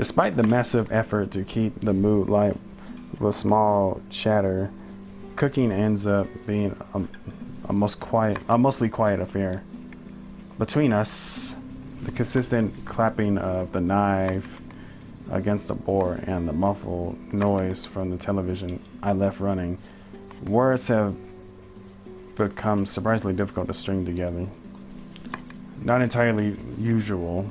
Despite the massive effort to keep the mood light with small chatter, cooking ends up being a mostly quiet affair. Between us, the consistent clapping of the knife against the board and the muffled noise from the television I left running, words have become surprisingly difficult to string together. Not entirely usual.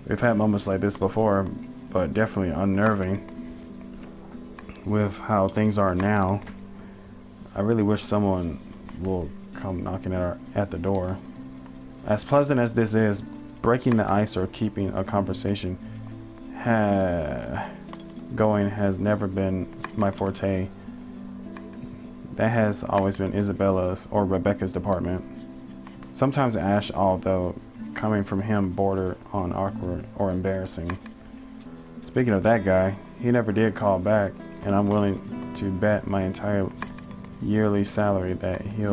We've had moments like this before, but definitely unnerving with how things are now. I really wish someone will come knocking at the door. As pleasant as this is, breaking the ice or keeping a conversation going has never been my forte. That has always been Isabella's or Rebecca's department. Sometimes Ash, although coming from him, bordered on awkward or embarrassing. Speaking of that guy, he never did call back, and I'm willing to bet my entire yearly salary that he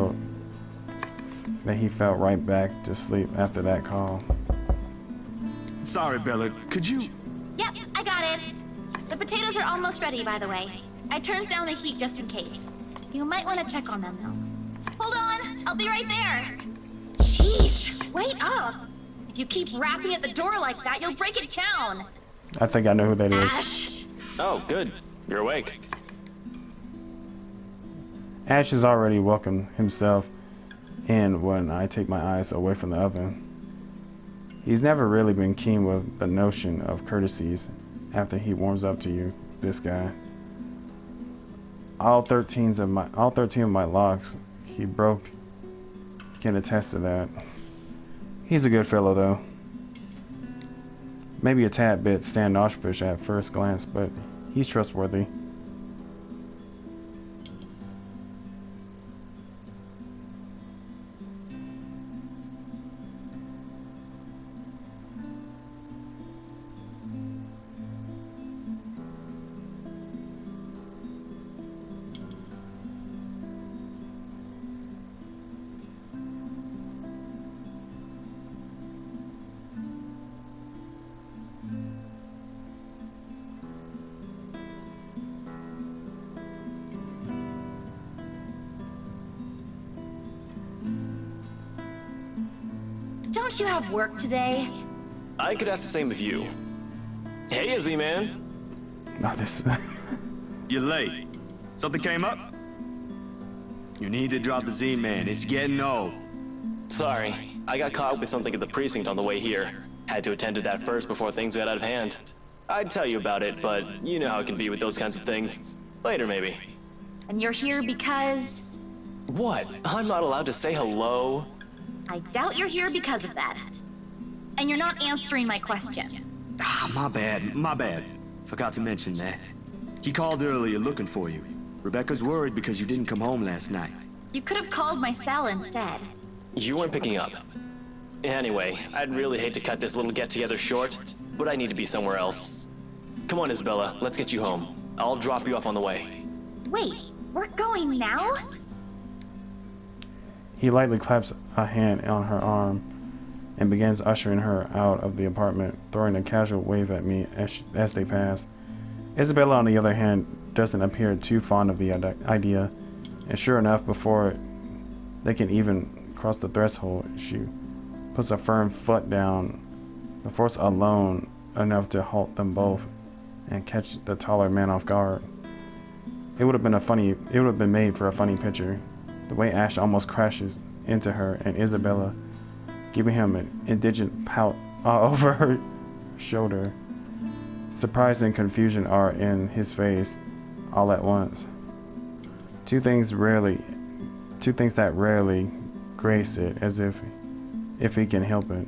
fell right back to sleep after that call. Sorry, Bella. Could you? Yep, I got it. The potatoes are almost ready, by the way. I turned down the heat just in case. You might want to check on them, though. Hold on, I'll be right there. Sheesh, wait up. If you keep rapping at the door like that, you'll break it down. I think I know who that is. Ash. Oh, good. You're awake. Ash has already welcomed himself in when I take my eyes away from the oven. He's never really been keen with the notion of courtesies after he warms up to you, this guy. All 13 of my locks he broke can attest to that. He's a good fellow, though. Maybe a tad bit standoffish at first glance, but he's trustworthy. Don't you have work today? I could ask the same of you. Hey, Izzy, man. No, this. You're late. Something came up? You need to drop the Z-Man. It's getting old. Sorry, I got caught with something at the precinct on the way here. Had to attend to that first before things got out of hand. I'd tell you about it, but you know how it can be with those kinds of things. Later, maybe. And you're here because... What? I'm not allowed to say hello? I doubt you're here because of that. And you're not answering my question. Ah, my bad. Forgot to mention that. He called earlier looking for you. Rebecca's worried because you didn't come home last night. You could have called my cell instead. You weren't picking up. Anyway, I'd really hate to cut this little get-together short, but I need to be somewhere else. Come on, Isabella, let's get you home. I'll drop you off on the way. Wait, we're going now? He lightly claps a hand on her arm and begins ushering her out of the apartment, throwing a casual wave at me as they pass. Isabella, on the other hand, doesn't appear too fond of the idea, and sure enough, before they can even cross the threshold, she puts a firm foot down, the force alone enough to halt them both and catch the taller man off guard. It would have been made for a funny picture. The way Ash almost crashes into her and Isabella, giving him an indignant pout over her shoulder. Surprise and confusion are in his face all at once. Two things that rarely grace it, as if he can help it.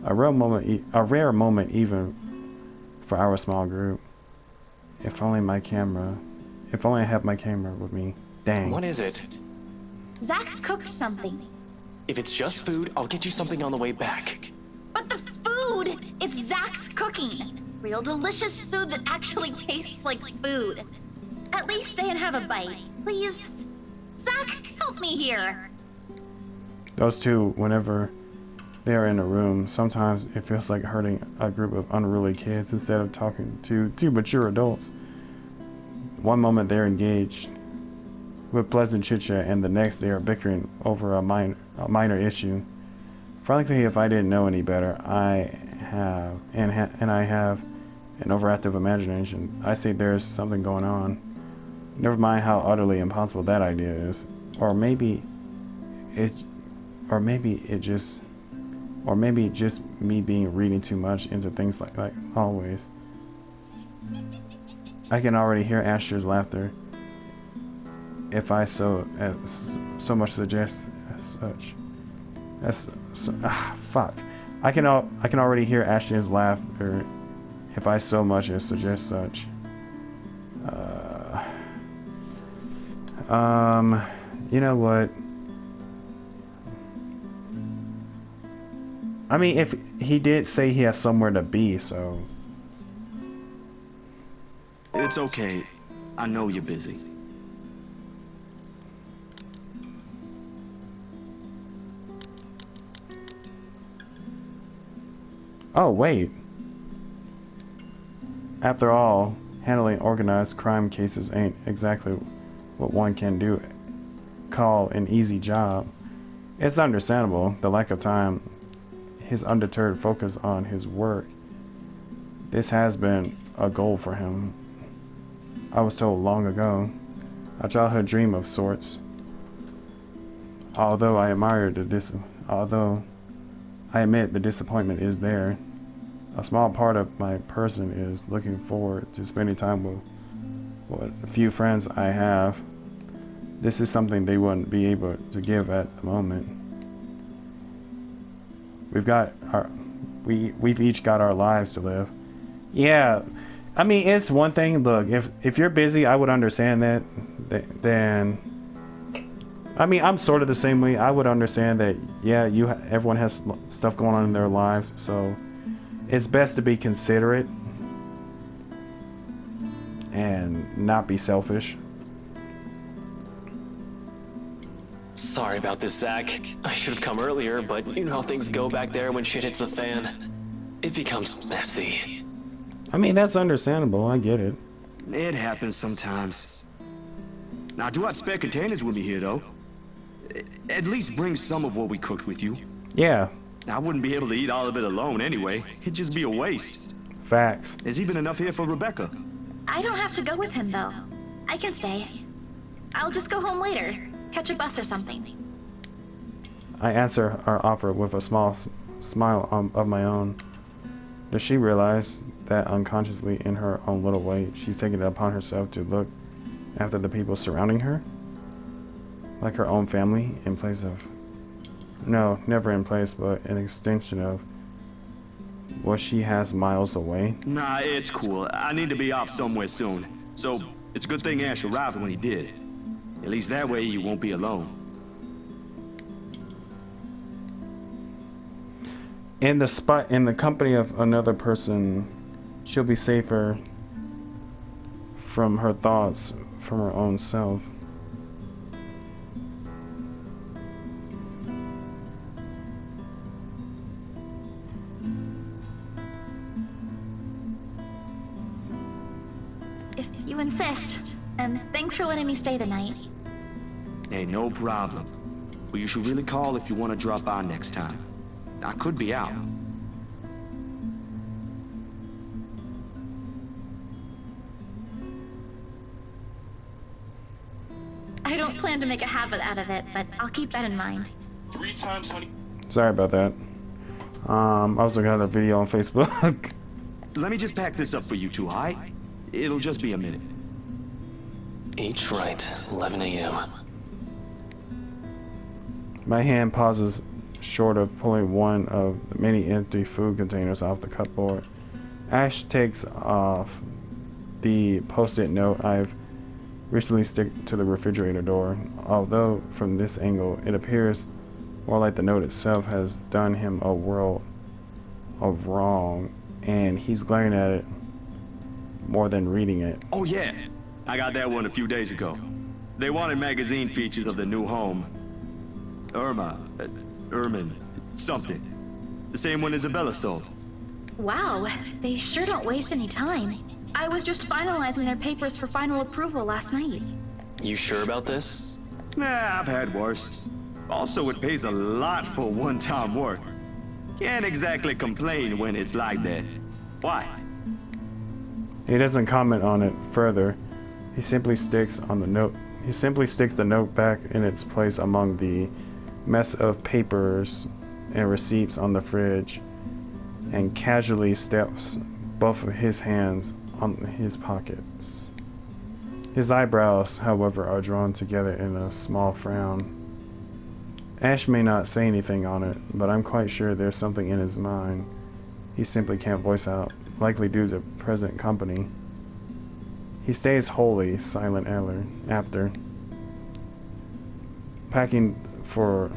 A rare moment even for our small group. If only I had my camera with me. Dang. What is it? Zach cooked something. If it's just food, I'll get you something on the way back. But the food! It's Zach's cooking! Real delicious food that actually tastes like food. At least stay and have a bite, please. Zach, help me here! Those two, whenever they are in a room. Sometimes it feels like hurting a group of unruly kids instead of talking to two mature adults. One moment they're engaged with pleasant chit-chat, and the next they are bickering over a minor issue. Frankly, if I didn't know any better, I have an overactive imagination, I say there's something going on. Never mind how utterly impossible that idea is. Or maybe it's just me being reading too much into things like always. I can already hear Asher's laughter. If I so much suggest as such. Fuck. I can already hear Asher's laughter if I so much as suggest such. You know what? I mean, if he did say he has somewhere to be, so... It's okay. I know you're busy. Oh, wait. After all, handling organized crime cases ain't exactly what one can call an easy job. It's understandable, the lack of time, his undeterred focus on his work. This has been a goal for him. I was told long ago, a childhood dream of sorts. Although I admit the disappointment is there, a small part of my person is looking forward to spending time with what few friends I have. This is something they wouldn't be able to give at the moment. We've each got our lives to live. Yeah, I mean, it's one thing. Look, if you're busy, I would understand that. Then, I mean, I'm sort of the same way. I would understand that. Yeah, everyone has stuff going on in their lives, so it's best to be considerate and not be selfish. Sorry about this, Zach. I should have come earlier, but you know how things go back there when shit hits the fan. It becomes messy. I mean, that's understandable. I get it. It happens sometimes. Now, I do have spare containers with me here, though. At least bring some of what we cooked with you. Yeah. I wouldn't be able to eat all of it alone anyway. It'd just be a waste. Facts. There's even enough here for Rebecca. I don't have to go with him, though. I can stay. I'll just go home later. Catch a bus or something. I answer her offer with a small smile of my own. Does she realize that unconsciously, in her own little way, she's taking it upon herself to look after the people surrounding her? Like her own family, in place of... No, never in place, but an extension of what she has miles away. Nah, it's cool. I need to be off somewhere soon. So, it's a good thing Ash arrived when he did. At least that way you won't be alone. In the company of another person, she'll be safer from her thoughts, from her own self. If you insist. And thanks for letting me stay the night. Hey, no problem. But you should really call if you want to drop by next time. I could be out. I don't plan to make a habit out of it, but I'll keep that in mind. 3 times, honey. Sorry about that. I was looking at a video on Facebook. Let me just pack this up for you two, alright? It'll just be a minute. Each right, 11 a.m. My hand pauses short of pulling one of the many empty food containers off the cupboard. Ash takes off the post-it note I've recently stick to the refrigerator door. Although from this angle it appears more like the note itself has done him a world of wrong, and he's glaring at it more than reading it. Oh yeah, I got that one a few days ago. They wanted magazine features of the new home. Ermin, something. The same one Isabella sold. Wow, they sure don't waste any time. I was just finalizing their papers for final approval last night. You sure about this? Nah, I've had worse. Also, it pays a lot for one-time work. Can't exactly complain when it's like that. Why? He doesn't comment on it further. He simply sticks on the note. He simply sticks the note back in its place among the mess of papers and receipts on the fridge, and casually steps both of his hands on his pockets. His eyebrows, however, are drawn together in a small frown. Ash may not say anything on it, but I'm quite sure there's something in his mind he simply can't voice out, likely due to present company. He stays wholly silent after packing for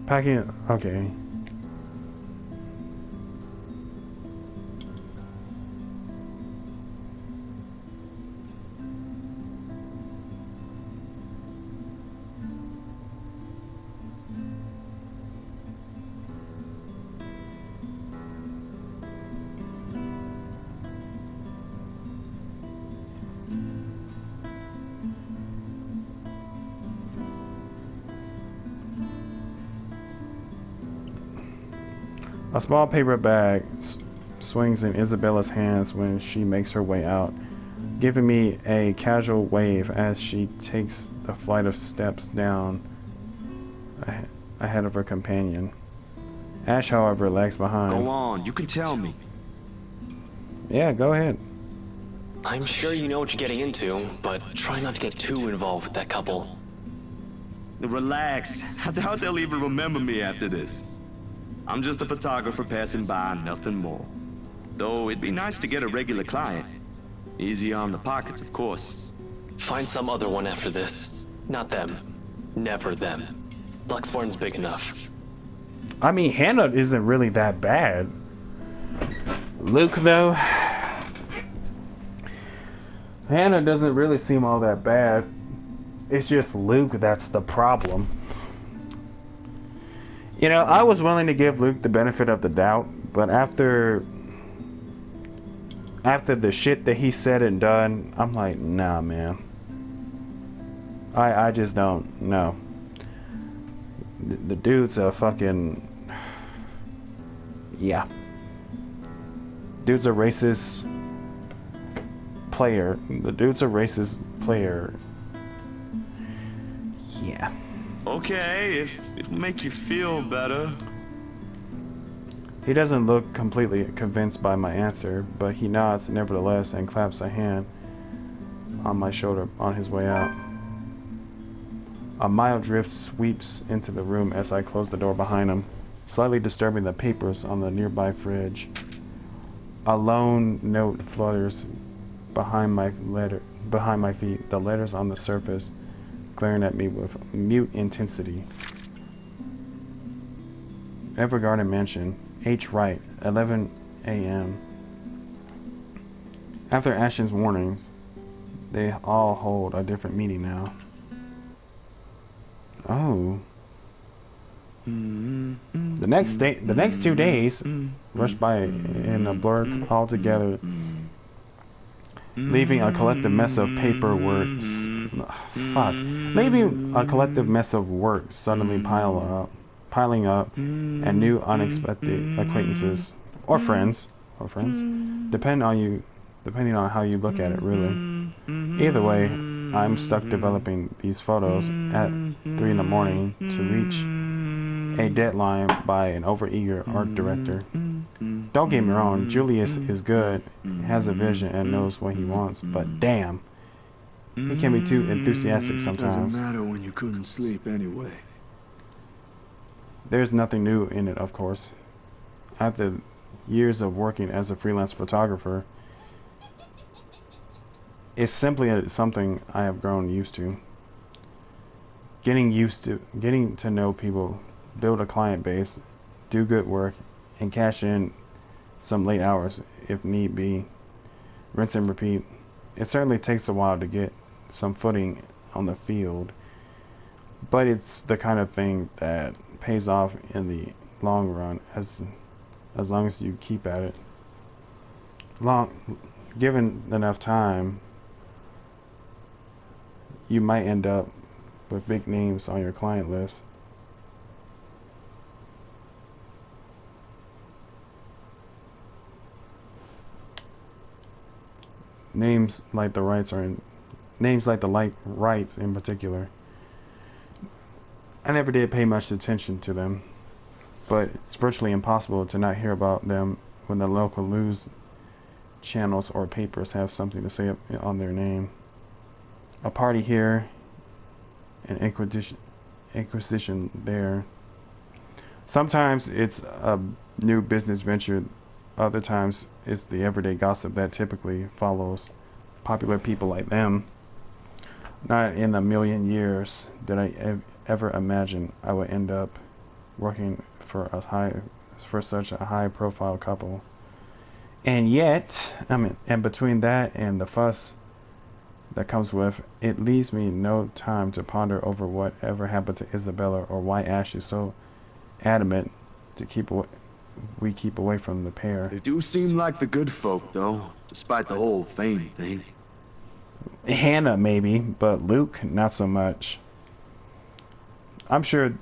packing. Okay. A small paper bag swings in Isabella's hands when she makes her way out, giving me a casual wave as she takes the flight of steps down ahead of her companion. Ash, however, lags behind. Go on, you can tell me. Yeah, go ahead. I'm sure you know what you're getting into, but try not to get too involved with that couple. Relax. I doubt they'll even remember me after this. I'm just a photographer passing by, nothing more. Though it'd be nice to get a regular client. Easy on the pockets, of course. Find some other one after this. Not them. Never them. Luxborn's big enough. I mean, Hannah isn't really that bad. Luke, though, Hannah doesn't really seem all that bad. It's just Luke that's the problem. You know, I was willing to give Luke the benefit of the doubt, but after the shit that he said and done, I'm like, nah, man. I just don't know. The dude's a fucking... Yeah. Dude's a racist player. The dude's a racist player. Yeah. Okay, if it'll make you feel better. He doesn't look completely convinced by my answer, but he nods nevertheless and claps a hand on my shoulder on his way out. A mild drift sweeps into the room as I close the door behind him, slightly disturbing the papers on the nearby fridge. A lone note flutters behind my feet, the letters on the surface glaring at me with mute intensity. Evergarden Mansion, H. Wright, 11 a.m. After Ashton's warnings, they all hold a different meeting now. Oh. The next 2 days rushed by in a blur altogether, leaving a collective mess of leaving a collective mess of work suddenly piling up, and new unexpected acquaintances or friends, depending on how you look at it, really. Either way, I'm stuck developing these photos at 3 in the morning to reach a deadline by an overeager art director. Don't get me wrong, Julius is good, has a vision, and knows what he wants, but damn, he can be too enthusiastic sometimes. Doesn't matter when you couldn't sleep anyway. There's nothing new in it, of course. After years of working as a freelance photographer, it's simply something I have grown used to. Getting to know people, build a client base, do good work, and cash in some late hours if need be. Rinse and repeat. It certainly takes a while to get some footing on the field, but it's the kind of thing that pays off in the long run as long as you keep at it. Given enough time, you might end up with big names on your client list. Names like the Wrights in particular. I never did pay much attention to them, but it's virtually impossible to not hear about them when the local news channels or papers have something to say on their name. A party here, an inquisition there. Sometimes it's a new business venture, other times it's the everyday gossip that typically follows popular people like them. Not in a million years did I ever imagine I would end up working for such a high profile couple. And yet, and between that and the fuss that comes with, it leaves me no time to ponder over whatever happened to Isabella or why Ash is so adamant to keep away from the pair. They do seem like the good folk, though, despite the whole fame thing. Hannah maybe, but Luke not so much. I'm sure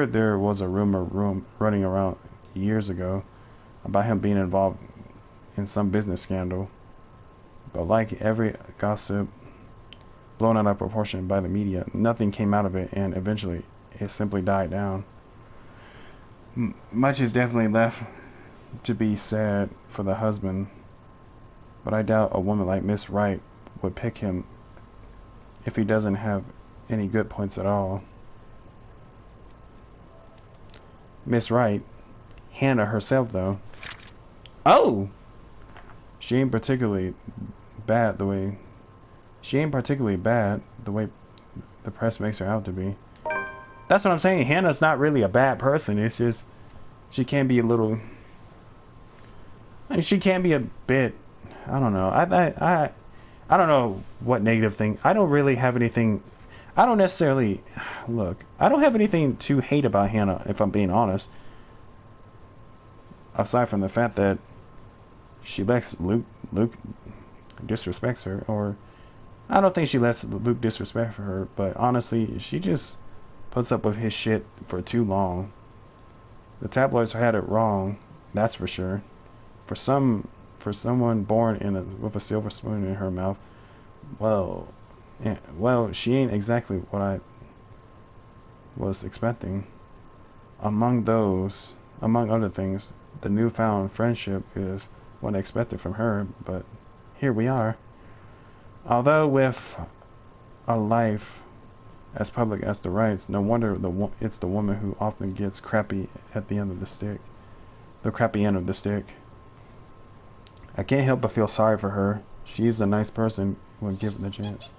there was a rumor running around years ago about him being involved in some business scandal, but like every gossip blown out of proportion by the media, nothing came out of it, and eventually it simply died down. Much is definitely left to be said for the husband, but I doubt a woman like Miss Wright would pick him if he doesn't have any good points at all. Miss Wright, Hannah herself though. Oh! She ain't particularly bad the way the press makes her out to be. That's what I'm saying. Hannah's not really a bad person. It's just she can be a little. She can be a bit. I don't know. I don't know what negative thing. I don't really have anything. I don't necessarily look. I don't have anything to hate about Hannah, if I'm being honest. Aside from the fact that she lets Luke disrespects her, or I don't think she lets Luke disrespect her, but honestly, she just puts up with his shit for too long. The tabloids had it wrong, that's for sure. For someone born with a silver spoon in her mouth, well, she ain't exactly what I was expecting. Among other things, the newfound friendship is what I expected from her, but here we are. Although with a life as public as the Wrights, no wonder it's the woman who often gets crappy at the end of the stick. The crappy end of the stick. I can't help but feel sorry for her. She's a nice person when given the chance.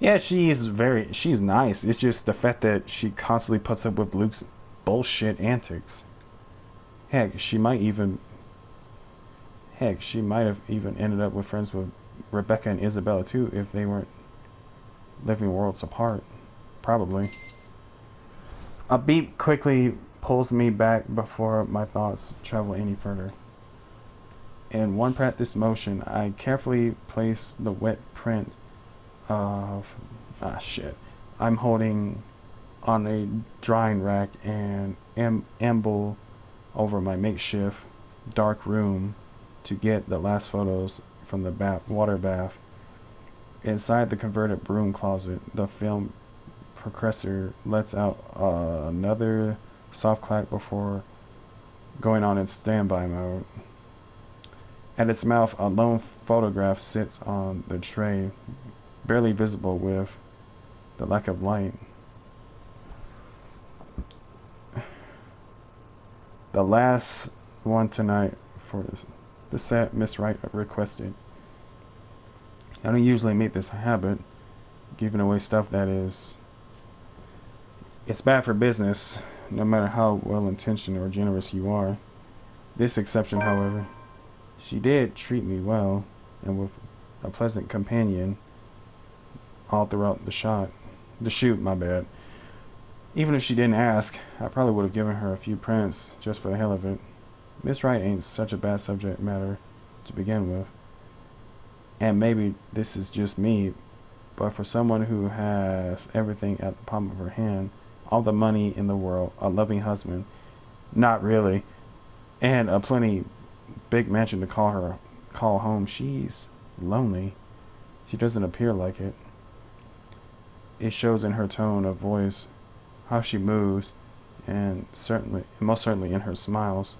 Yeah, she's nice. It's just the fact that she constantly puts up with Luke's bullshit antics. Heck, she might have even ended up with friends with Rebecca and Isabella too if they weren't living worlds apart. Probably. A beep quickly pulls me back before my thoughts travel any further. In one practiced motion, I carefully place the wet print of I'm holding on a drying rack and amble over my makeshift dark room to get the last photos from the water bath. Inside the converted broom closet, the film processor lets out another soft clack before going on in standby mode. At its mouth, a lone photograph sits on the tray, barely visible with the lack of light. The last one tonight for the set Miss Wright requested. I don't usually make this a habit, giving away stuff that is... It's bad for business, no matter how well-intentioned or generous you are. This exception, however, she did treat me well, and with a pleasant companion all throughout the shoot, my bad. Even if she didn't ask, I probably would have given her a few prints just for the hell of it. Miss Wright ain't such a bad subject matter to begin with. And maybe this is just me, but for someone who has everything at the palm of her hand, all the money in the world, a loving husband, not really, and a plenty big mansion to call home, she's lonely. She doesn't appear like it. It shows in her tone of voice, how she moves, and most certainly in her smiles.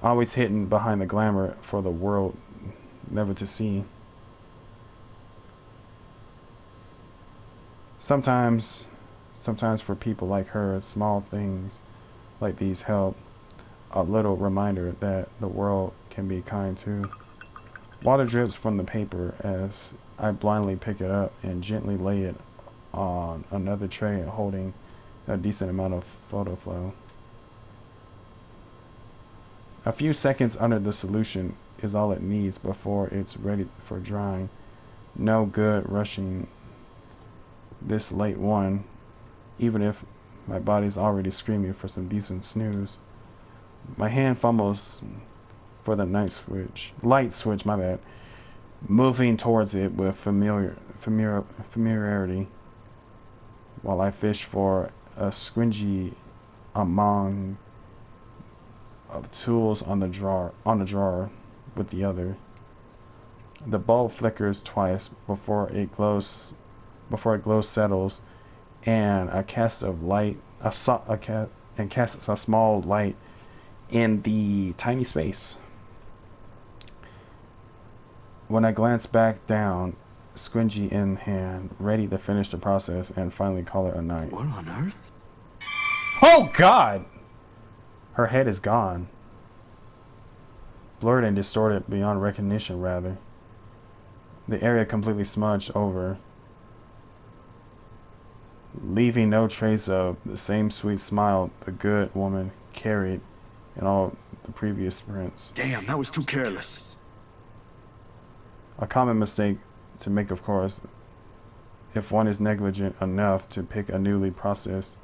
Always hidden behind the glamour for the world never to see. Sometimes for people like her, small things like these help. A little reminder that the world can be kind too. Water drips from the paper as I blindly pick it up and gently lay it on another tray holding a decent amount of photo flow. A few seconds under the solution is all it needs before it's ready for drying. No good rushing this late one, even if my body's already screaming for some decent snooze. My hand fumbles for the light switch, my bad, moving towards it with familiarity, while I fish for a squingy among of tools on the drawer with the other. The bulb flickers twice before it glows settles, and casts a small light in the tiny space. When I glance back down, squingy in hand, ready to finish the process and finally call it a night. What on earth? Oh God! Her head is gone. Blurred and distorted beyond recognition, rather. The area completely smudged over, leaving no trace of the same sweet smile the good woman carried in all the previous prints. Damn, that was too careless. A common mistake to make, of course, if one is negligent enough to pick a newly processed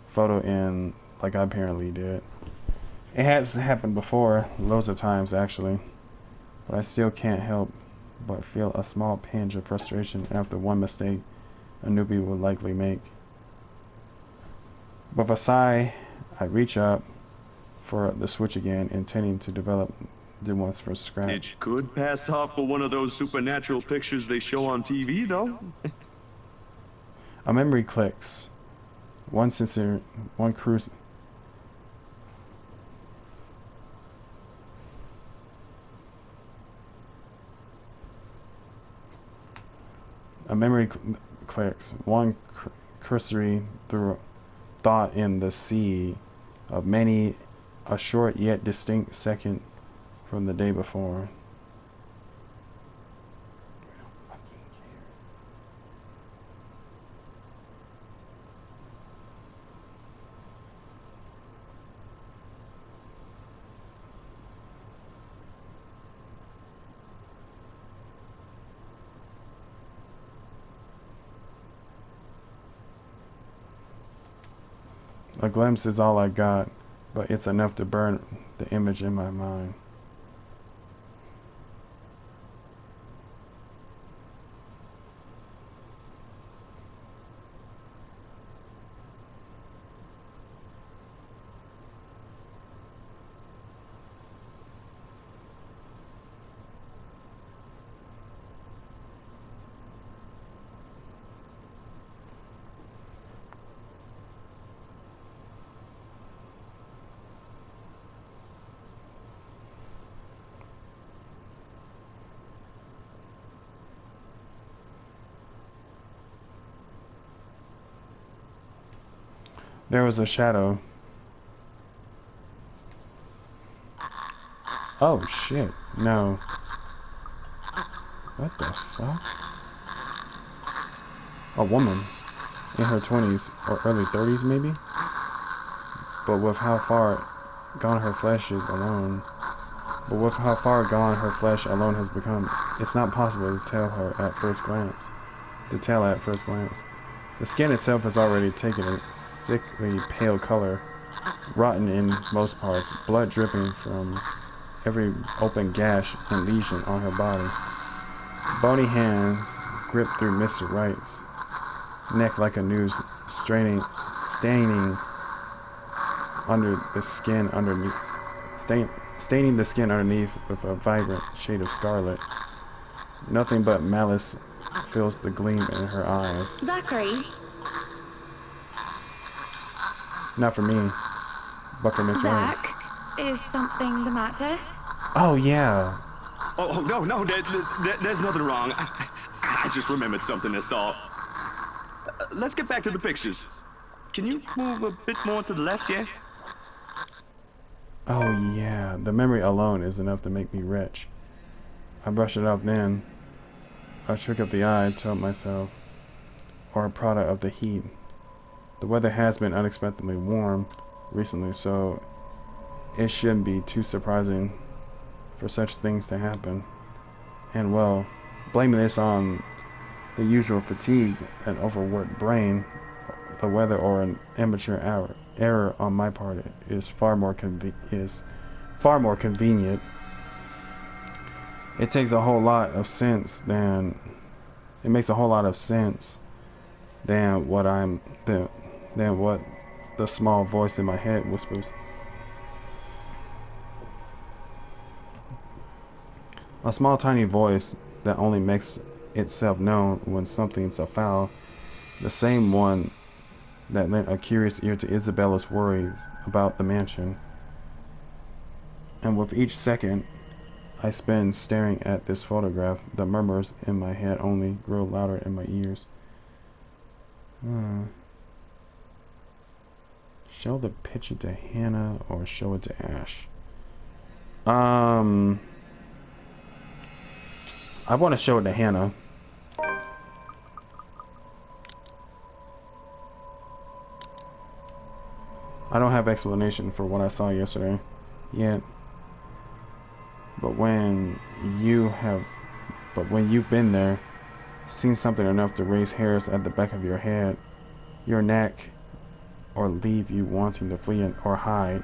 photo in like I apparently did. It has happened before, loads of times actually, but I still can't help but feel a small pinch of frustration after one mistake a newbie would likely make. With a sigh, I reach up for the switch again, intending to develop the ones from scratch. It could pass off for one of those supernatural pictures they show on TV, though. A memory clicks. One sincere, one cruise. A memory clicks. One cursory thought in the sea of many, a short yet distinct second from the day before. A glimpse is all I got, but it's enough to burn the image in my mind. There was a shadow. Oh shit, no. What the fuck? A woman in her 20s or early 30s maybe? But with how far gone her flesh is alone. But with how far gone her flesh alone has become, it's not possible to tell her at first glance. The skin itself has already taken a sickly pale color, rotten in most parts, blood dripping from every open gash and lesion on her body. Bony hands grip through Mr. Wright's neck like a noose, staining under the skin underneath, staining the skin underneath with a vibrant shade of scarlet. Nothing but malice fills the gleam in her eyes. Zachary, Not for me, but for Miss Wright. Zach, is something the matter? Oh yeah. Oh, no, there's nothing wrong. I just remembered something, that's all. Let's get back to the pictures. Can you move a bit more to the left, yeah? Oh yeah. The memory alone is enough to make me rich. I brushed it off then. A trick of the eye, I told myself, or a product of the heat. The weather has been unexpectedly warm recently, so it shouldn't be too surprising for such things to happen. And well, blaming this on the usual fatigue, an overworked brain, the weather, or an amateur error on my part is far more convenient. It makes a whole lot of sense than what the small voice in my head whispers. A small tiny voice that only makes itself known when something's afoul, the same one that lent a curious ear to Isabella's worries about the mansion. And with each second I spend staring at this photograph, the murmurs in my head only grow louder in my ears. Show the picture to Hannah or show it to Ash? I want to show it to Hannah. I don't have explanation for what I saw yesterday yet. But when you've been there, seen something enough to raise hairs at the back of your head, your neck, or leave you wanting to flee or hide,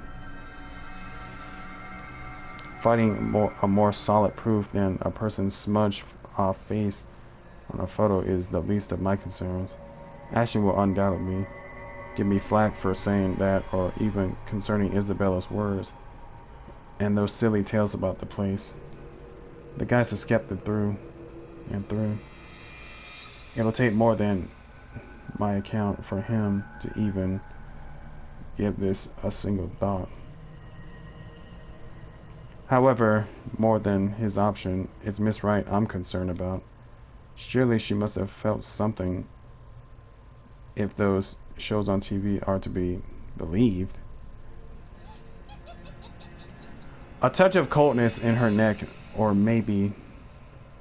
fighting a more solid proof than a person's smudged off face on a photo is the least of my concerns. Ashton will undoubtedly give me flack for saying that, or even concerning Isabella's words and those silly tales about the place. The guy's a skeptic through and through. It'll take more than my account for him to even give this a single thought. However, more than his option, it's Miss Wright I'm concerned about. Surely she must have felt something if those shows on TV are to be believed. A touch of coldness in her neck, or maybe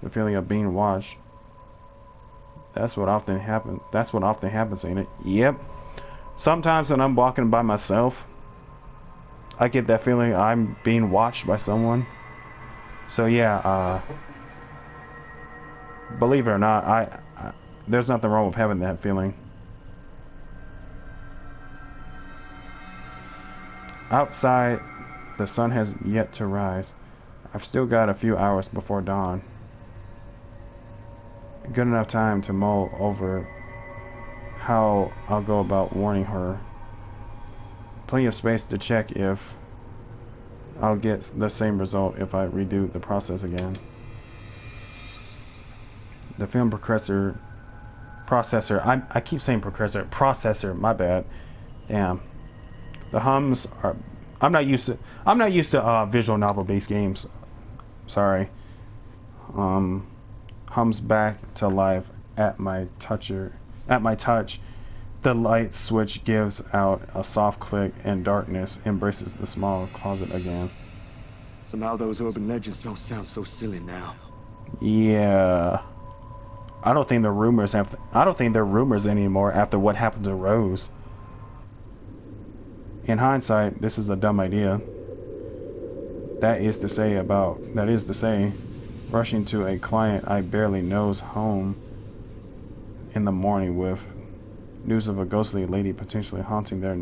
the feeling of being watched. That's what often happens, ain't it? Yep. Sometimes when I'm walking by myself, I get that feeling I'm being watched by someone. So yeah, believe it or not, I there's nothing wrong with having that feeling. Outside, the sun has yet to rise. I've still got a few hours before dawn. Good enough time to mull over how I'll go about warning her. Plenty of space to check if I'll get the same result if I redo the process again. The film processor, I keep saying processor, my bad. Damn. The hums are, I'm not used to visual novel based games. Sorry. Hums back to life at my touch. The light switch gives out a soft click and darkness embraces the small closet again. Somehow those urban legends don't sound so silly now. Yeah. I don't think they're rumors anymore after what happened to Rose. In hindsight, this is a dumb idea. That is to say, rushing to a client I barely know's home in the morning with news of a ghostly lady potentially haunting their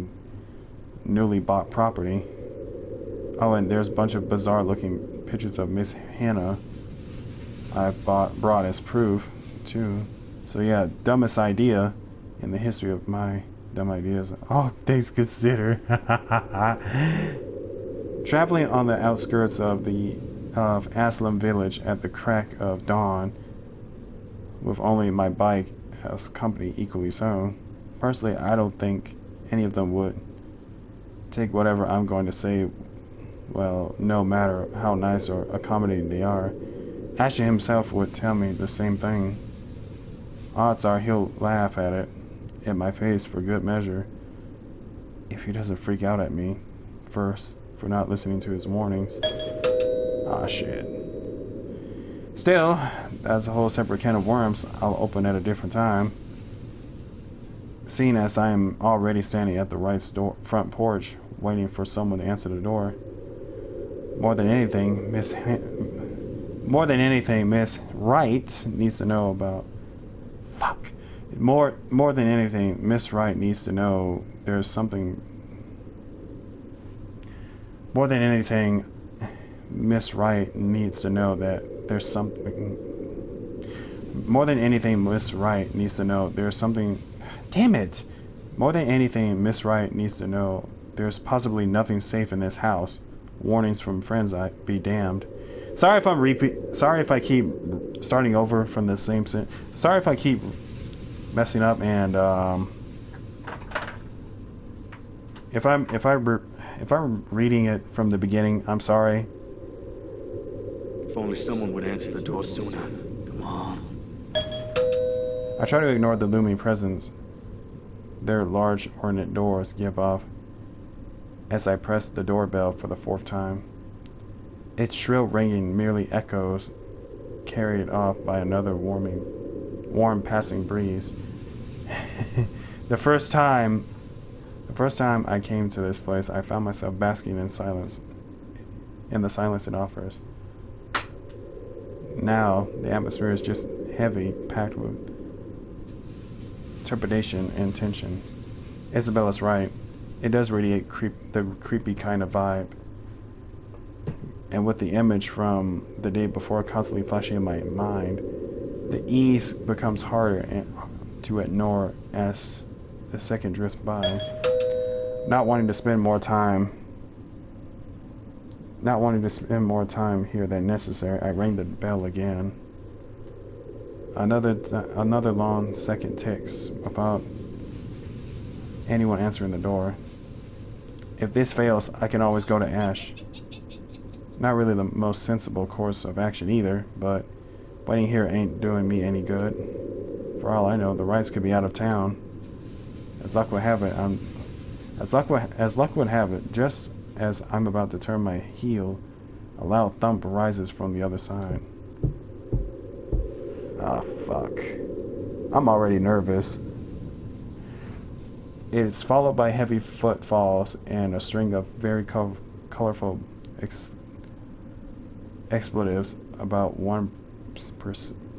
newly bought property. Oh, and there's a bunch of bizarre looking pictures of Miss Hannah I brought as proof too. So yeah, dumbest idea in the history of my dumb ideas. Oh, things considered. Traveling on the outskirts of Aslam village at the crack of dawn, with only my bike as company equally so. Personally, I don't think any of them would take whatever I'm going to say, well, no matter how nice or accommodating they are. Ashton himself would tell me the same thing. Odds are he'll laugh at my face for good measure, if he doesn't freak out at me first for not listening to his warnings. Ah, shit. Still, that's a whole separate can of worms I'll open at a different time. Seeing as I am already standing at the Wrights' front porch, waiting for someone to answer the door. More than anything, Miss Wright needs to know about... Fuck. More than anything, Miss Wright needs to know there's something... More than anything, Miss Wright needs to know that there's something... More than anything, Miss Wright needs to know there's something... Damn it! More than anything, Miss Wright needs to know there's possibly nothing safe in this house. Warnings from friends, I be damned. Sorry if I keep starting over from the same sentence. Sorry if I keep messing up, and if I'm reading it from the beginning, I'm sorry. If only someone would answer the door sooner. Come on. I try to ignore the looming presence their large ornate doors give off as I press the doorbell for the 4th time. Its shrill ringing merely echoes, carried off by another warm passing breeze. The first time I came to this place, I found myself basking in silence, in the silence it offers. Now, the atmosphere is just heavy, packed with trepidation and tension. Isabella's right. It does radiate the creepy kind of vibe. And with the image from the day before constantly flashing in my mind, the ease becomes harder to ignore as the second drifts by. Not wanting to spend more time here than necessary, I rang the bell again. Another long second ticks without anyone answering the door. If this fails, I can always go to Ash. Not really the most sensible course of action either, but waiting here ain't doing me any good. For all I know, the Wrights could be out of town. As luck would have it, just as I'm about to turn my heel, a loud thump rises from the other side. Ah, fuck. I'm already nervous. It's followed by heavy footfalls and a string of very colorful expletives about one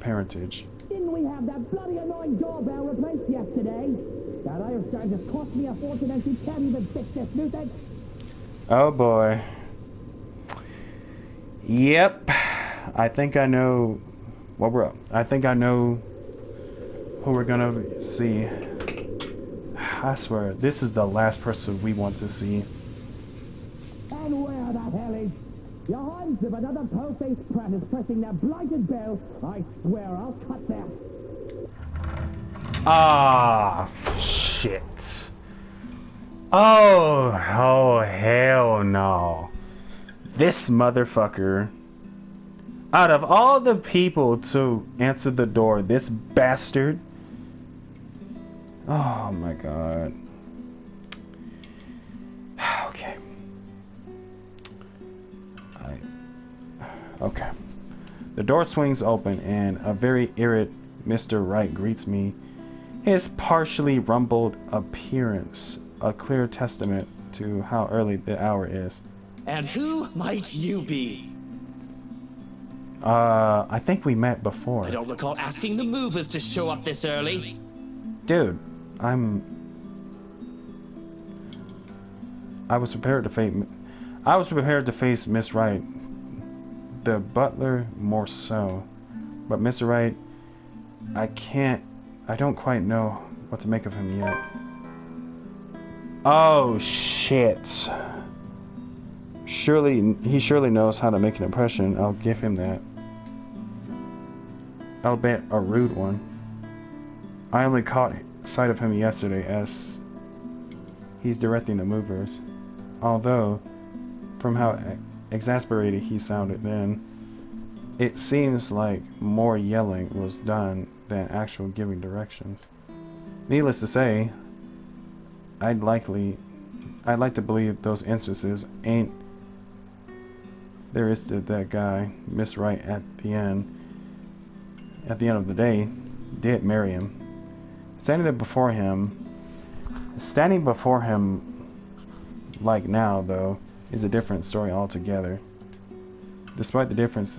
parentage. Didn't we have that bloody annoying doorbell replaced yesterday? That Irish guy just cost me a fortune and she can't even fix this new thing. Oh boy. Yep. I think I know what we're up. I think I know who we're gonna see. I swear, this is the last person we want to see. And where the hell is... Your hands, if another po-faced prat is pressing that blighted bell, I swear I'll cut that. Ah, shit. Oh, hell no. This motherfucker. Out of all the people to answer the door, this bastard. Oh my god. Okay. Okay. The door swings open and a very irate Mr. Wright greets me. His partially rumpled appearance, a clear testament to how early the hour is. And who might you be? I think we met before. I don't recall asking the movers to show up this early. Dude, I was prepared to face Miss Wright. The butler more so. But Mr. Wright, I don't quite know what to make of him yet. Oh shit. He surely knows how to make an impression. I'll give him that. Albeit a rude one. I only caught sight of him yesterday as he's directing the movers. Although, from how exasperated he sounded then, it seems like more yelling was done than actual giving directions. Needless to say, I'd like to believe those instances ain't there is to that guy, Miss Wright, at the end of the day, did marry him. Standing before him like now, though, is a different story altogether. Despite the difference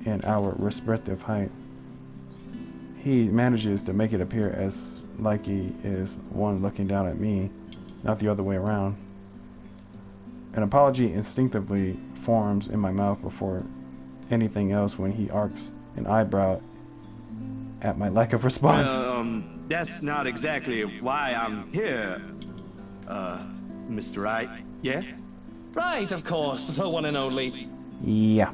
in our respective height, he manages to make it appear as like he is one looking down at me, not the other way around. An apology instinctively forms in my mouth before anything else when he arcs an eyebrow at my lack of response. That's not exactly why I'm here, Mr. Wright, yeah? Right, of course, the one and only. Yeah.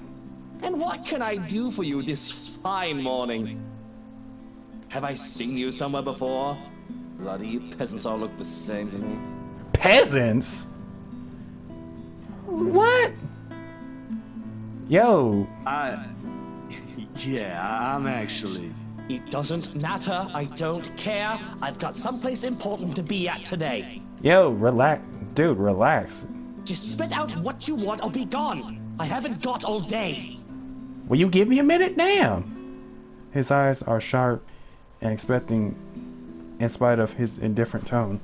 And what can I do for you this fine morning? Have I seen you somewhere before? Bloody you peasants all look the same to me. Peasants? What? Yo. Yeah, I'm actually... It doesn't matter, I don't care. I've got someplace important to be at today. Yo, relax. Dude, relax. Just spit out what you want or be gone. I haven't got all day. Will you give me a minute? Damn. His eyes are sharp and expecting in spite of his indifferent tone.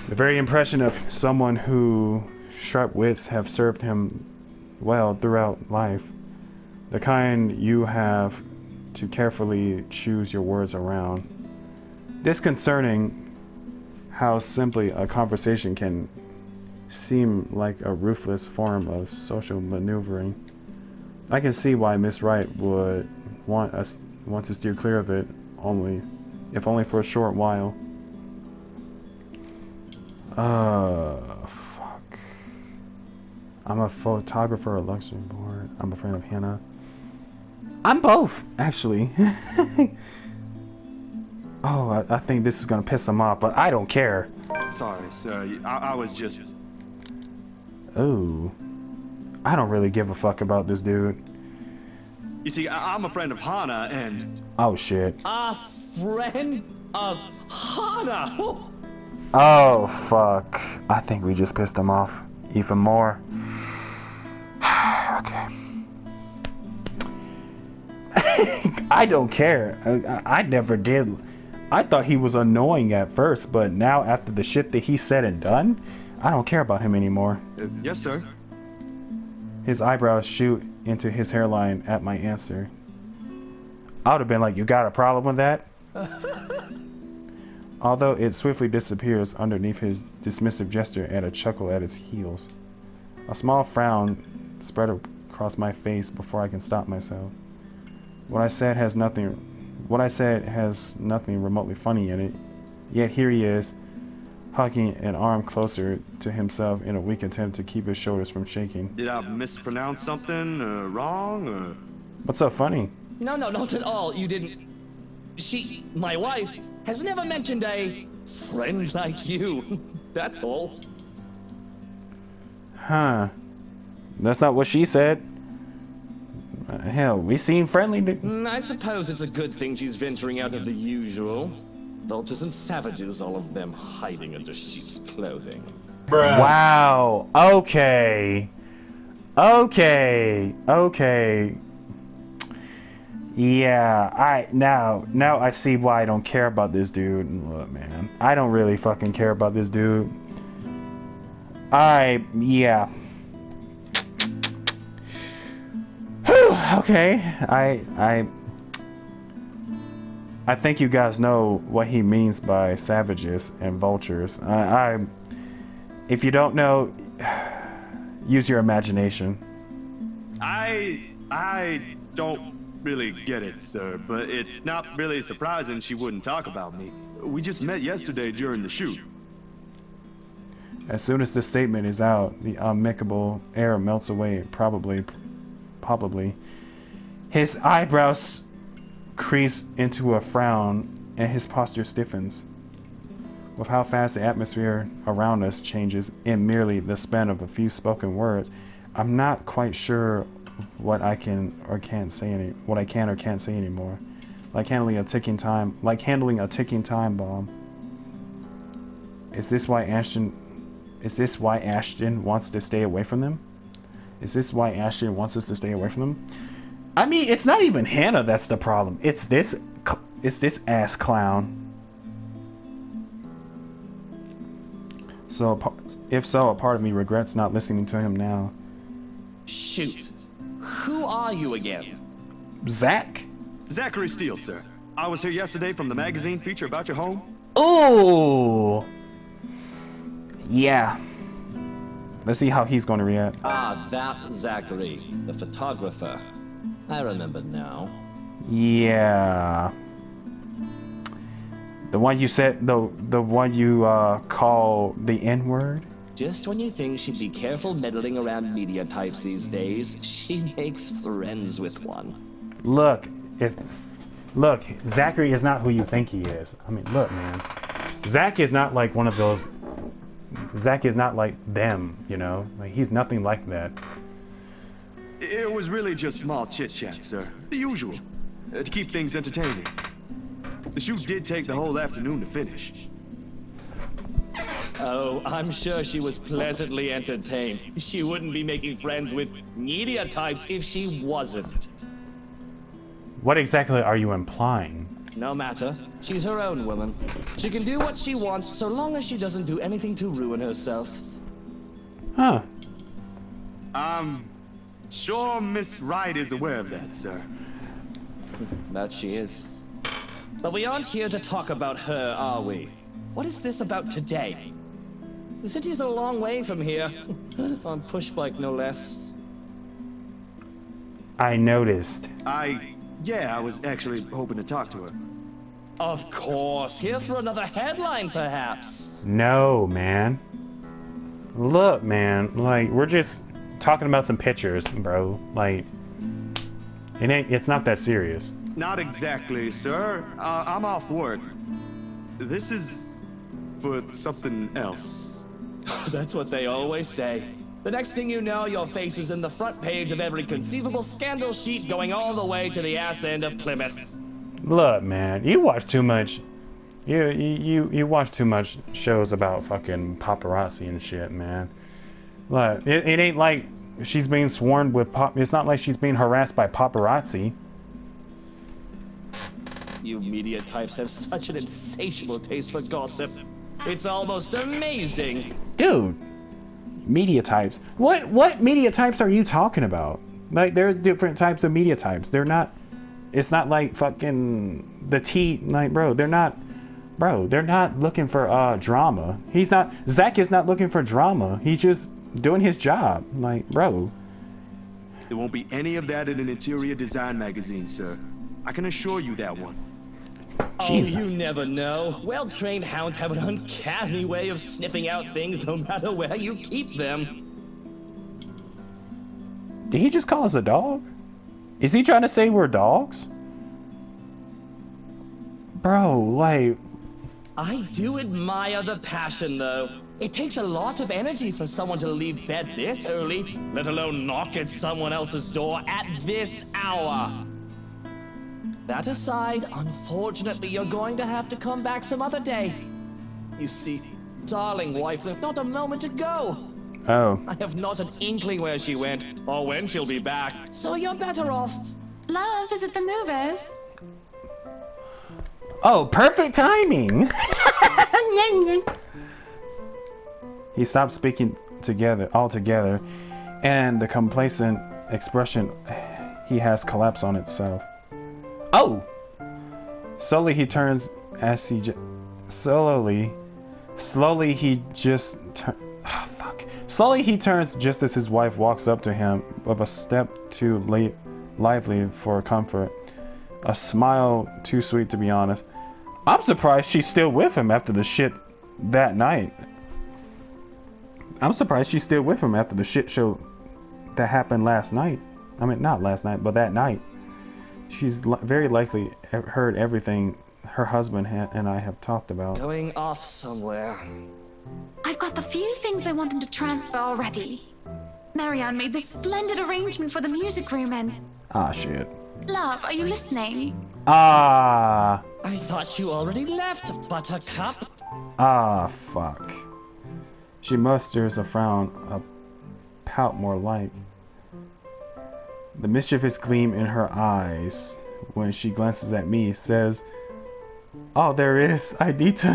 The very impression of someone who sharp wits have served him well throughout life. The kind you have to carefully choose your words around. Disconcerting how simply a conversation can seem like a ruthless form of social maneuvering. I can see why Miss Wright would want to steer clear of it, if only for a short while. Fuck. I'm a photographer at luxury board. I'm a friend of Hannah. I'm both, actually. Oh, I think this is gonna piss him off, but I don't care. Sorry, sir. I was just... Oh. I don't really give a fuck about this dude. You see, I'm a friend of Hannah, and... Oh, shit. A friend of Hana. Oh, fuck. I think we just pissed him off even more. Okay. I don't care. I never did. I thought he was annoying at first, but now after the shit that he said and done, I don't care about him anymore. Yes, sir. His eyebrows shoot into his hairline at my answer. I would have been like, you got a problem with that? Although it swiftly disappears underneath his dismissive gesture and a chuckle at its heels. A small frown spread across my face before I can stop myself. What I said has nothing remotely funny in it, yet here he is, hugging an arm closer to himself in a weak attempt to keep his shoulders from shaking. Did I mispronounce something wrong, or...? What's so funny? No, not at all. You didn't... my wife, has never mentioned a friend like you. That's all. Huh. That's not what she said. Hell, we seem friendly to... I suppose it's a good thing she's venturing out of the usual. Vultures and savages, all of them hiding under sheep's clothing. Wow. Okay. Okay. Yeah, now I see why I don't care about this dude. Look, man, I don't really fucking care about this dude. Yeah. Whew, okay, I think you guys know what he means by savages and vultures. If you don't know, use your imagination. I don't really get it, sir, but it's not really surprising she wouldn't talk about me. We just met yesterday during the shoot. As soon as the statement is out, the amicable air melts away, probably. His eyebrows crease into a frown, and his posture stiffens. With how fast the atmosphere around us changes in merely the span of a few spoken words, I'm not quite sure what I can or can't say anymore. Like handling a ticking time bomb. Is this why Ashton wants to stay away from them? Is this why Ashton wants us to stay away from them? I mean, it's not even Hannah that's the problem. It's this ass clown. So, if so, a part of me regrets not listening to him now. Shoot. Who are you again? Zach? Zachary Steele, sir. I was here yesterday from the magazine feature about your home. Oh! Yeah. Let's see how he's going to react. Ah, that Zachary, the photographer. I remember now. Yeah. The one you said, the one you call the N-word? Just when you think she'd be careful meddling around media types these days, she makes friends with one. Look, Zachary is not who you think he is. I mean, look, man. Zach is not like one of those. Zach is not like them, you know? Like, he's nothing like that. It was really just small chit-chat, sir. The usual. To keep things entertaining. The shoot did take the whole afternoon to finish. Oh, I'm sure she was pleasantly entertained. She wouldn't be making friends with media types if she wasn't. What exactly are you implying? No matter. She's her own woman. She can do what she wants so long as she doesn't do anything to ruin herself. Huh. Sure Miss Wright is aware of that, sir. That she is. But we aren't here to talk about her, are we? What is this about today? The city's a long way from here. On pushbike, no less. I noticed. Yeah, I was actually hoping to talk to her. Of course. Here for another headline, perhaps. No, man. Look, man. Like, we're just talking about some pictures, bro. Like, it's not that serious. Not exactly, sir. I'm off work. This is for something else. That's what they always say. The next thing you know, your face is in the front page of every conceivable scandal sheet going all the way to the ass end of Plymouth. Look, man, you watch too much. You watch too much shows about fucking paparazzi and shit, man. Look, it ain't like she's being swarmed with It's not like she's being harassed by paparazzi. You media types have such an insatiable taste for gossip. It's almost amazing. Dude, media types. What media types are you talking about? Like, there are different types of media types. They're not. It's not like fucking the T. Like, bro, they're not looking for drama. Zach is not looking for drama. He's just doing his job. Like, bro. There won't be any of that in an interior design magazine, sir. I can assure you that one. Oh, you never know. Well-trained hounds have an uncanny way of sniffing out things no matter where you keep them. Did he just call us a dog? Is he trying to say we're dogs? Bro, like... I do admire the passion, though. It takes a lot of energy for someone to leave bed this early, let alone knock at someone else's door at this hour. That aside, unfortunately, you're going to have to come back some other day. You see, darling wife left not a moment ago. Oh. I have not an inkling where she went, or when she'll be back, so you're better off. Love is at the movers. Oh, perfect timing! He stopped speaking altogether, and the complacent expression he has collapsed on itself. Oh! Slowly he turns as he slowly he just Slowly he turns just as his wife walks up to him with a step too lively for comfort. A smile too sweet to be honest. I'm surprised she's still with him after the shit that night. I'm surprised she's still with him after the shit show that happened last night. I mean, not last night, but that night. She's very likely heard everything her husband and I have talked about. Going off somewhere. I've got the few things I want them to transfer already. Marianne made this splendid arrangement for the music room and... Ah, shit. Love, are you listening? Ah. I thought you already left, Buttercup. Ah, fuck. She musters a frown, a pout more like. The mischievous gleam in her eyes when she glances at me says, "Oh, there is. I need to."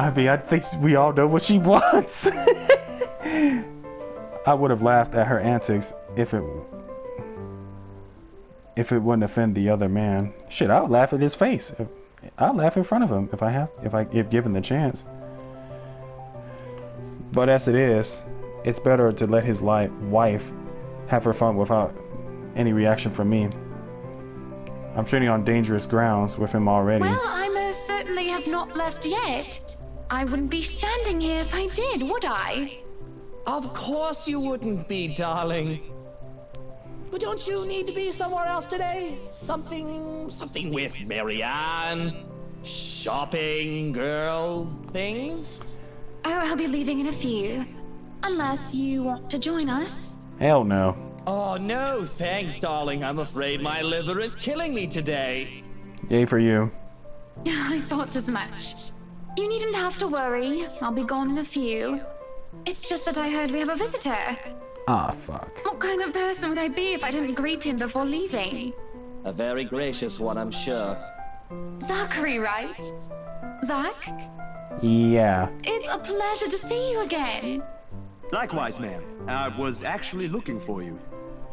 I mean, I think we all know what she wants. I would have laughed at her antics if it wouldn't offend the other man. Shit, I'll laugh at his face. I'll laugh in front of him if given the chance. But as it is, it's better to let his wife have her fun without any reaction from me. I'm treading on dangerous grounds with him already. Well, I most certainly have not left yet. I wouldn't be standing here if I did, would I? Of course you wouldn't be, darling. But don't you need to be somewhere else today? Something with Marianne? Shopping, girl, things? Oh, I'll be leaving in a few. Unless you want to join us. Hell no. Oh, no, thanks, darling. I'm afraid my liver is killing me today. Yay for you. I thought as much. You needn't have to worry. I'll be gone in a few. It's just that I heard we have a visitor. Ah, fuck. What kind of person would I be if I didn't greet him before leaving? A very gracious one, I'm sure. Zachary, right? Zach? Yeah. It's a pleasure to see you again. Likewise, ma'am. I was actually looking for you.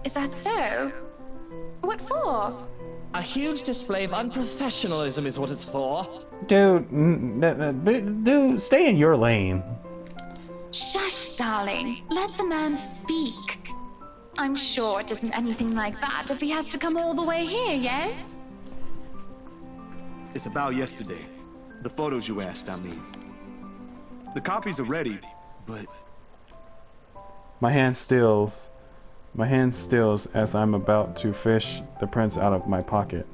Is that so? What for? A huge display of unprofessionalism is what it's for. Dude, dude, stay in your lane. Shush, darling. Let the man speak. I'm sure it isn't anything like that if he has to come all the way here, yes? It's about yesterday. The photos you asked, I mean. The copies are ready, but... My hand stills as I'm about to fish the prints out of my pocket.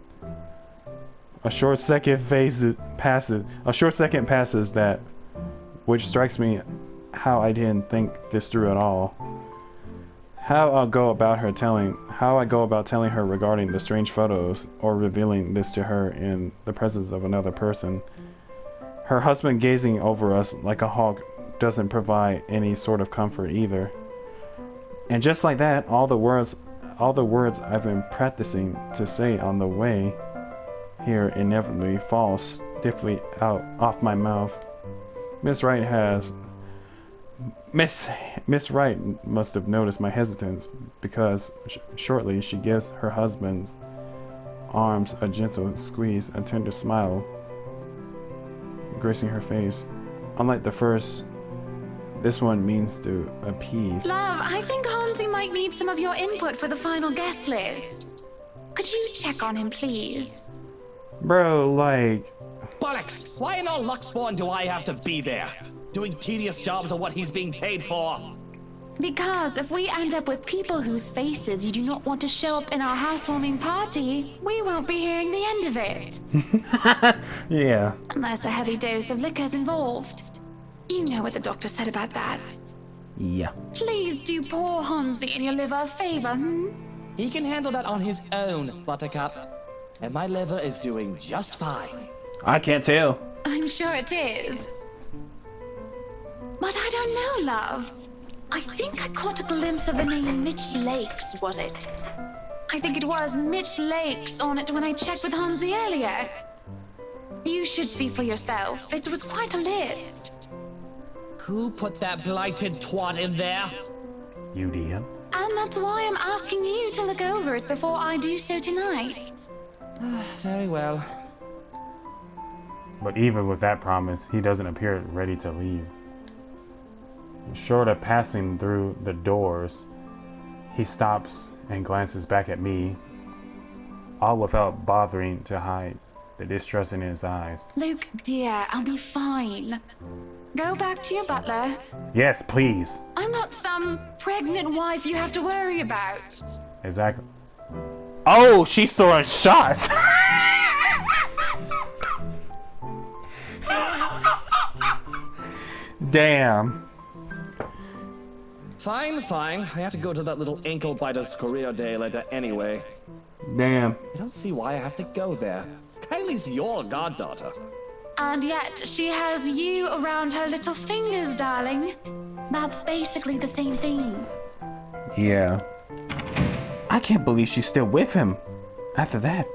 A short second passes that, which strikes me how I didn't think this through at all. How I go about telling her regarding the strange photos, or revealing this to her in the presence of another person. Her husband gazing over us like a hawk doesn't provide any sort of comfort either. And just like that, all the words I've been practicing to say on the way here inevitably fall stiffly out off my mouth. Miss Wright must have noticed my hesitance, because shortly she gives her husband's arms a gentle squeeze, a tender smile gracing her face. Unlike the first, this one means to appease. Love, I think Hansi might need some of your input for the final guest list. Could you check on him, please? Bro, like... Bollocks! Why in all Luxborn do I have to be there? Doing tedious jobs of what he's being paid for? Because if we end up with people whose faces you do not want to show up in our housewarming party, we won't be hearing the end of it. Yeah. Unless a heavy dose of liquor's involved. You know what the doctor said about that. Yeah. Please do poor Hansi and your liver a favor, He can handle that on his own, Buttercup. And my liver is doing just fine. I can't tell. I'm sure it is. But I don't know, love. I think I caught a glimpse of the name Mitch Lakes, was it? I think it was Mitch Lakes on it when I checked with Hansi earlier. You should see for yourself. It was quite a list. Who put that blighted twat in there? You did. And that's why I'm asking you to look over it before I do so tonight. Very well. But even with that promise, he doesn't appear ready to leave. Short of passing through the doors, he stops and glances back at me, all without bothering to hide the distrust in his eyes. Luke, dear, I'll be fine. Go back to your butler. Yes, please. I'm not some pregnant wife you have to worry about. Exactly. Oh, she's throwing shots. Damn. Fine, fine. I have to go to that little ankle biter's career day later anyway. Damn. I don't see why I have to go there. Kylie's your goddaughter. And yet, she has you around her little fingers, darling. That's basically the same thing. Yeah. I can't believe she's still with him after that.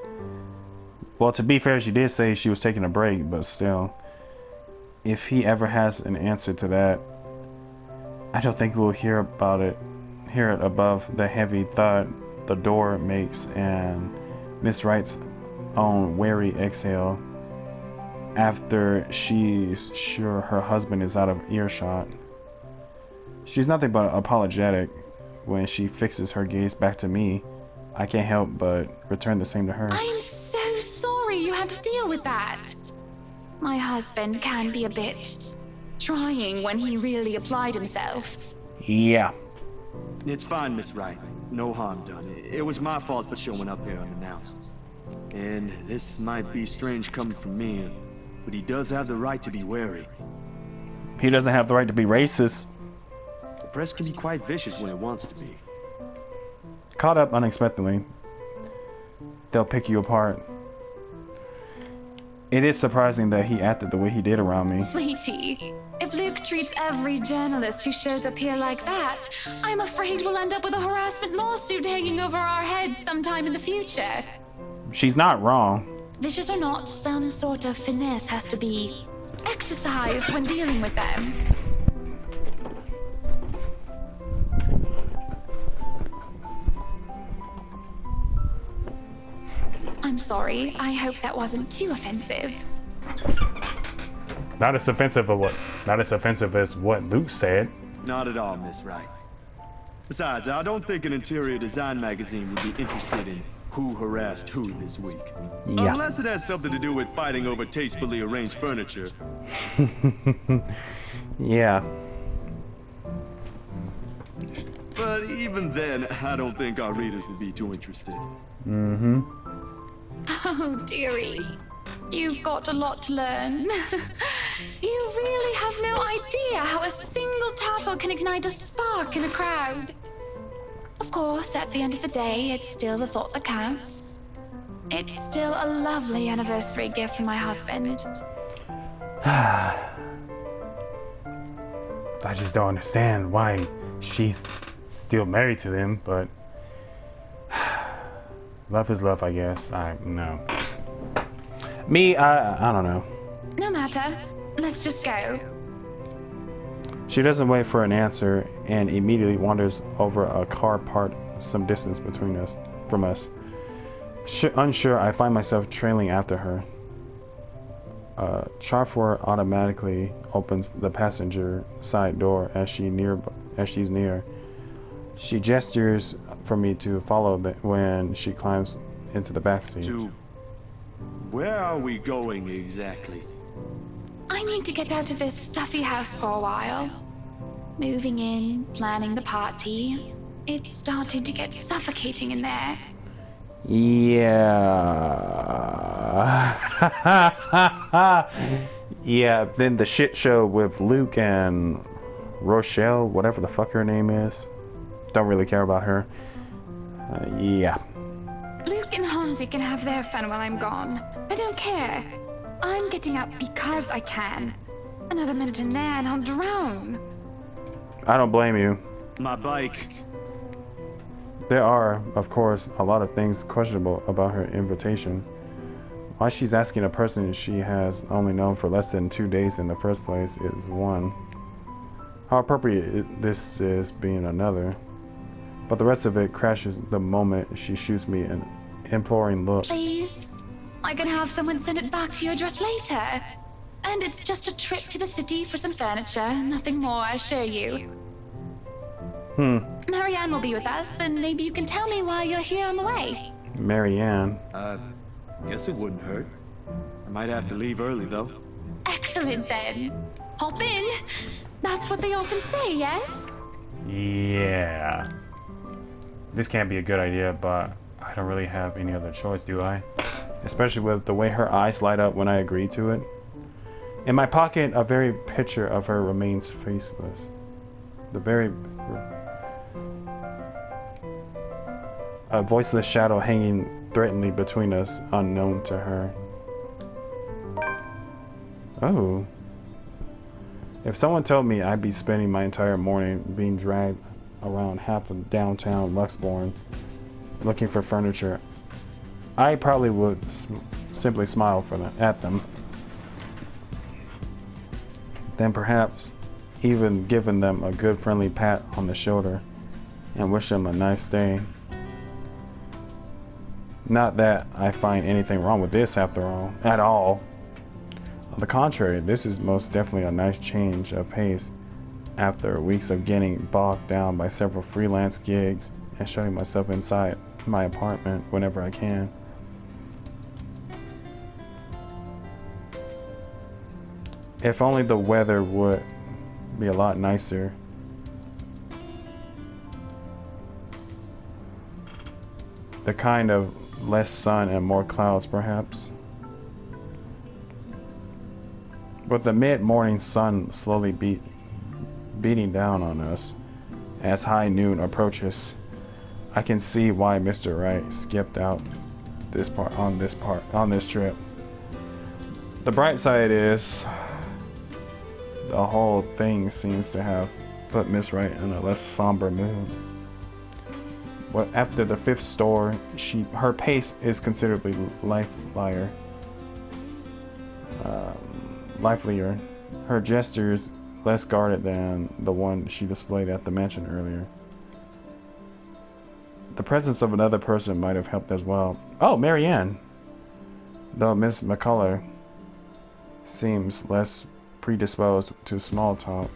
Well, to be fair, she did say she was taking a break, but still. If he ever has an answer to that, I don't think we'll hear it above the heavy thud the door makes and Miss Wright's own wary exhale after she's sure her husband is out of earshot. She's nothing but apologetic when she fixes her gaze back to me. I can't help but return the same to her. I am so sorry you had to deal with that. My husband can be a bit trying when he really applied himself. Yeah. It's fine, Miss Wright. No harm done. It was my fault for showing up here unannounced. And this might be strange coming from me, but he does have the right to be wary. He doesn't have the right to be racist. The press can be quite vicious when it wants to be. Caught up unexpectedly, they'll pick you apart. It is surprising that he acted the way he did around me. Sweetie, if Luke treats every journalist who shows up here like that, I'm afraid we'll end up with a harassment lawsuit hanging over our heads sometime in the future. She's not wrong. Vicious or not, some sort of finesse has to be exercised when dealing with them. I'm sorry. I hope that wasn't too offensive. Not as offensive as what Luke said. Not at all, Miss Wright. Besides, I don't think an interior design magazine would be interested in who harassed who this week. Yeah. Unless it has something to do with fighting over tastefully arranged furniture. Yeah. But even then, I don't think our readers would be too interested. Mm-hmm. Oh, dearie. You've got a lot to learn. You really have no idea how a single tattle can ignite a spark in a crowd. Of course, at the end of the day, it's still the thought that counts. It's still a lovely anniversary gift for my husband. I just don't understand why she's still married to them, but love is love, I guess. No. Me, I don't know. No matter. Let's just go. She doesn't wait for an answer and immediately wanders over a car parked some distance from us. Unsure, I find myself trailing after her. Charfor automatically opens the passenger side door as she's near. She gestures for me to follow when she climbs into the back seat. Where are we going exactly? I need to get out of this stuffy house for a while. Moving in, planning the party. It's starting to get suffocating in there. Yeah. Yeah, then the shit show with Luke and Rochelle, whatever the fuck her name is. Don't really care about her. Yeah. Luke and Hansi can have their fun while I'm gone. I don't care. I'm getting up because I can. Another minute in there and I'll drown. I don't blame you. My bike. There are, of course, a lot of things questionable about her invitation. Why she's asking a person she has only known for less than 2 days in the first place is one. How appropriate this is being another. But the rest of it crashes the moment she shoots me an imploring look. Please? I can have someone send it back to your address later. And it's just a trip to the city for some furniture, nothing more, I assure you. Marianne will be with us, and maybe you can tell me why you're here on the way. Marianne. Guess it wouldn't hurt. I might have to leave early, though. Excellent then. Hop in. That's what they often say, yes? Yeah. This can't be a good idea, but I don't really have any other choice, do I? Especially with the way her eyes light up when I agree to it. In my pocket, a very picture of her remains faceless. A voiceless shadow hanging threateningly between us, unknown to her. Oh. If someone told me I'd be spending my entire morning being dragged around half of downtown Luxborn looking for furniture, I probably would simply smile at them. Then perhaps even giving them a good friendly pat on the shoulder and wish them a nice day. Not that I find anything wrong with this at all. On the contrary, this is most definitely a nice change of pace after weeks of getting bogged down by several freelance gigs and shutting myself inside my apartment whenever I can. If only the weather would be a lot nicer. The kind of less sun and more clouds, perhaps. With the mid-morning sun slowly beating down on us as high noon approaches, I can see why Mr. Wright skipped out on this trip. The bright side is the whole thing seems to have put Miss Wright in a less somber mood. But after the 5th store, her pace is considerably livelier. Her gestures less guarded than the one she displayed at the mansion earlier. The presence of another person might have helped as well. Oh, Marianne! Though Miss McCullough seems less predisposed to small talk,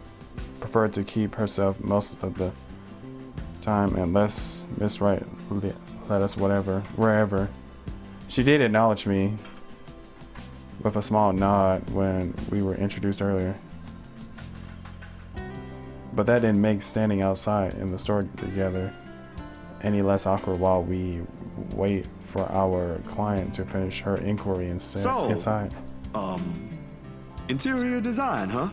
preferred to keep herself most of the time and less Miss Wright let us wherever. She did acknowledge me with a small nod when we were introduced earlier. But that didn't make standing outside in the store together any less awkward while we wait for our client to finish her inquiry inside. Interior design, huh?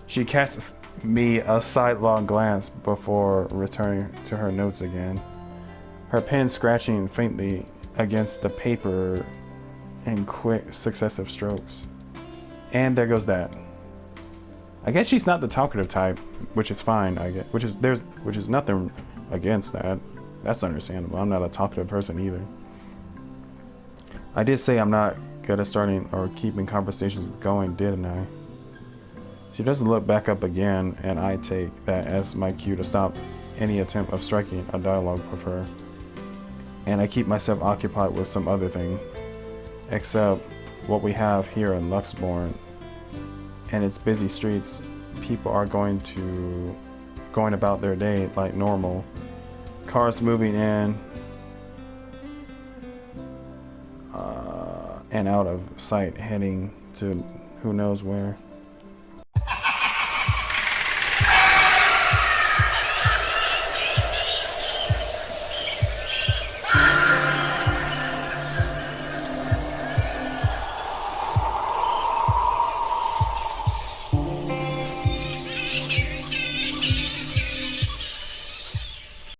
She casts me a sidelong glance before returning to her notes again, her pen scratching faintly against the paper in quick successive strokes. And there goes that. I guess she's not the talkative type, which is fine. I guess, which is nothing against that. That's understandable. I'm not a talkative person either. I did say I'm not good at starting or keeping conversations going, didn't I? She doesn't look back up again, and I take that as my cue to stop any attempt of striking a dialogue with her. And I keep myself occupied with some other thing, except what we have here in Luxborn and its busy streets. People are going about their day like normal. Cars moving in and out of sight, heading to who knows where.